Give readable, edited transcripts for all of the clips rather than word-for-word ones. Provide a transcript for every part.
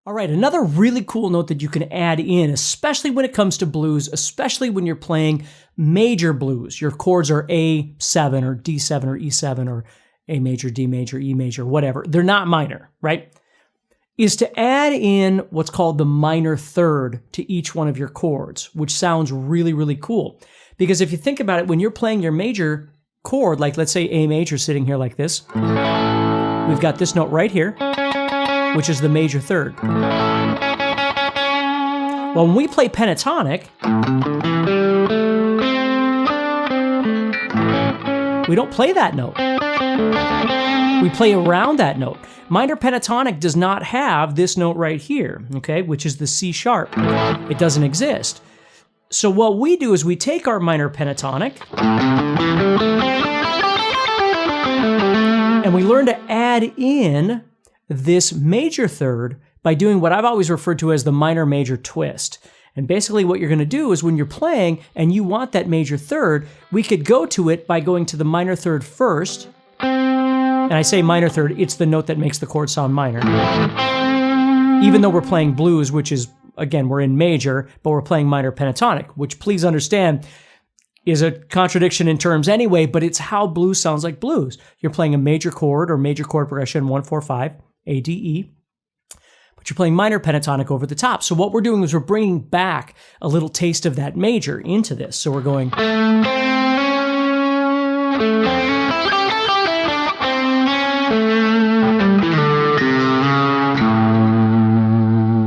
All right, another really cool note that you can add in, especially when it comes to blues, especially when you're playing major blues. Your chords are A7 or D7 or E7 or A major, D major, E major, whatever. They're not minor, right? Is to add in what's called the minor third to each one of your chords, which sounds really, really cool. Because if you think about it, when you're playing your major chord, like let's say A major sitting here like this, we've got this note right here, which is the major third. Well, when we play pentatonic, we don't play that note. We play around that note. Minor pentatonic does not have this note right here, okay, which is the C sharp. It doesn't exist. So what we do is we take our minor pentatonic and we learn to add in this major third by doing what I've always referred to as the minor major twist. And basically what you're going to do is when you're playing and you want that major third, we could go to it by going to the minor third first. And I say minor third, it's the note that makes the chord sound minor. Even though we're playing blues, which is, again, we're in major, but we're playing minor pentatonic, which please understand is a contradiction in terms anyway, but it's how blues sounds like blues. You're playing a major chord or major chord progression, 1, 4, 5, A, D, E, but you're playing minor pentatonic over the top. So what we're doing is we're bringing back a little taste of that major into this. So we're going...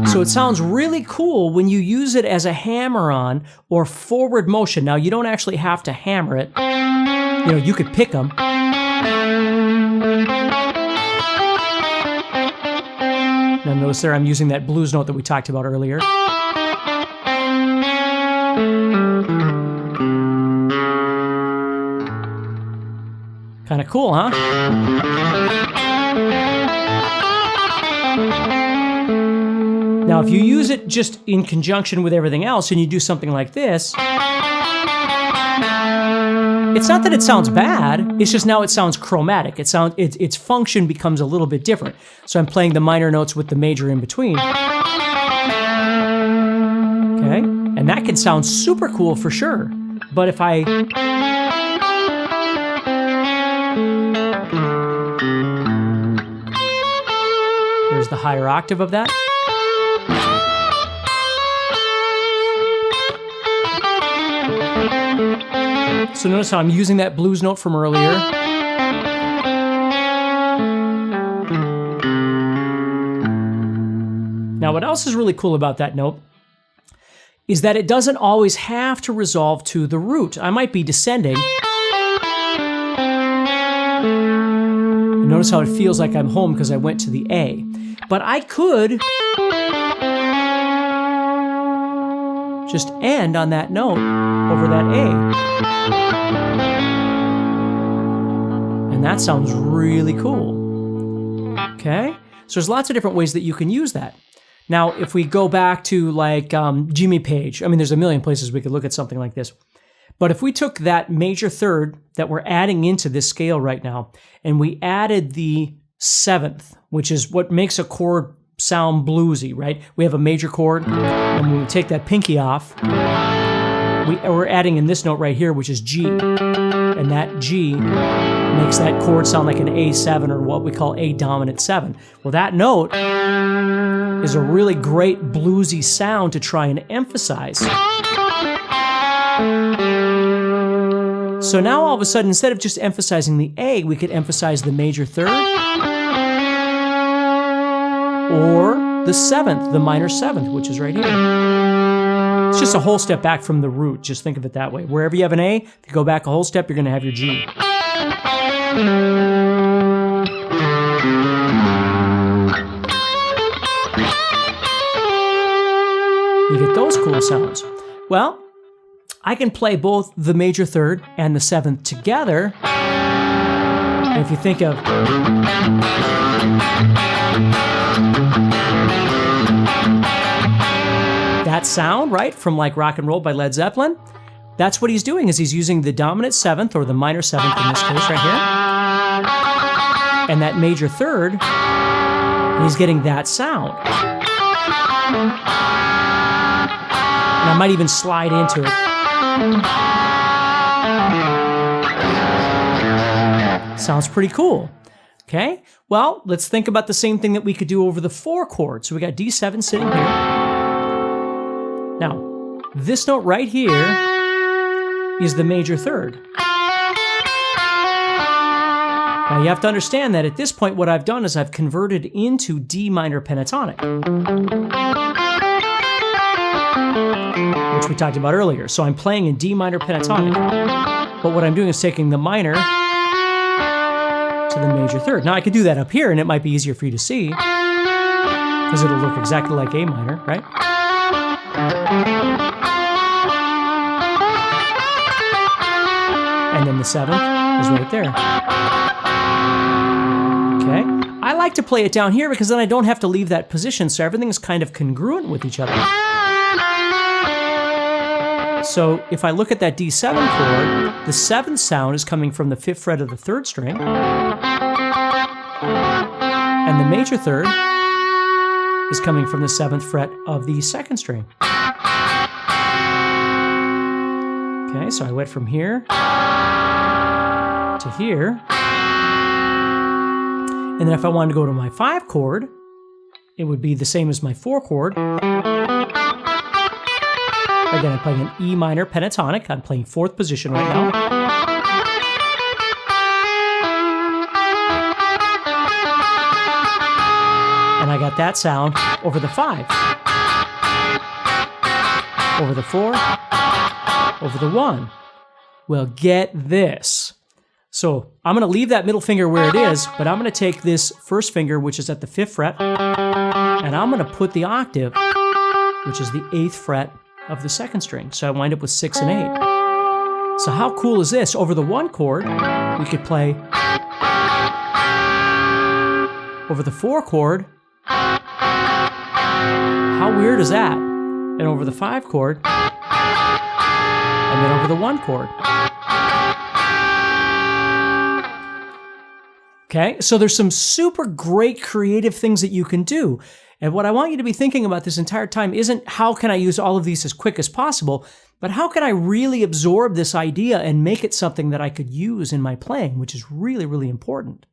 So it sounds really cool when you use it as a hammer-on or forward motion. Now, you don't actually have to hammer it. You know, you could pick them. Now notice there I'm using that blues note that we talked about earlier. Kind of cool, huh? Now, if you use it just in conjunction with everything else and you do something like this, it's not that it sounds bad, it's just now it sounds chromatic. Its function becomes a little bit different. So I'm playing the minor notes with the major in between. Okay? And that can sound super cool for sure. But if I... There's the higher octave of that. So notice how I'm using that blues note from earlier. Now, what else is really cool about that note is that it doesn't always have to resolve to the root. I might be descending. And notice how it feels like I'm home because I went to the A. But I could just end on that note over that A. And that sounds really cool. Okay? So there's lots of different ways that you can use that. Now, if we go back to like Jimmy Page, I mean, there's a million places we could look at something like this. But if we took that major third that we're adding into this scale right now, and we added the seventh, which is what makes a chord sound bluesy, right? We have a major chord, and when we take that pinky off, we're adding in this note right here, which is G. And that G makes that chord sound like an A7 or what we call A dominant 7. Well, that note is a really great bluesy sound to try and emphasize. So now all of a sudden, instead of just emphasizing the A, we could emphasize the major third or the seventh, the minor seventh, which is right here. It's just a whole step back from the root. Just think of it that way. Wherever you have an A, if you go back a whole step, you're going to have your G. You get those cool sounds. Well, I can play both the major third and the seventh together. And if you think of... that sound, right, from like Rock and Roll by Led Zeppelin, that's what he's doing, is he's using the dominant seventh, or the minor seventh in this case right here, and that major third, and he's getting that sound. And I might even slide into it. Sounds pretty cool. Okay, well, let's think about the same thing that we could do over the 4 chord. So we got D7 sitting here. Now, this note right here is the major third. Now you have to understand that at this point what I've done is I've converted into D minor pentatonic, which we talked about earlier. So I'm playing in D minor pentatonic, but what I'm doing is taking the minor to the major third. Now I could do that up here and it might be easier for you to see because it'll look exactly like A minor, right? And then the 7th is right there. Okay? I like to play it down here because then I don't have to leave that position, so everything's kind of congruent with each other. So if I look at that D7 chord, the 7th sound is coming from the 5th fret of the 3rd string, and the major third is coming from the 7th fret of the 2nd string. Okay, so I went from here to here. And then if I wanted to go to my 5 chord, it would be the same as my 4 chord. Again, I'm playing an E minor pentatonic. I'm playing 4th position right now. And I got that sound over the 5, over the 4, over the 1. Well, get this. So I'm going to leave that middle finger where it is, but I'm going to take this first finger, which is at the 5th fret, and I'm going to put the octave, which is the 8th fret of the 2nd string. So I wind up with 6 and 8. So how cool is this? Over the 1 chord, we could play over the 4 chord. How weird is that? And over the 5 chord, and then over the 1 chord. Okay, so there's some super great creative things that you can do. And what I want you to be thinking about this entire time isn't how can I use all of these as quick as possible, but how can I really absorb this idea and make it something that I could use in my playing, which is really, really important.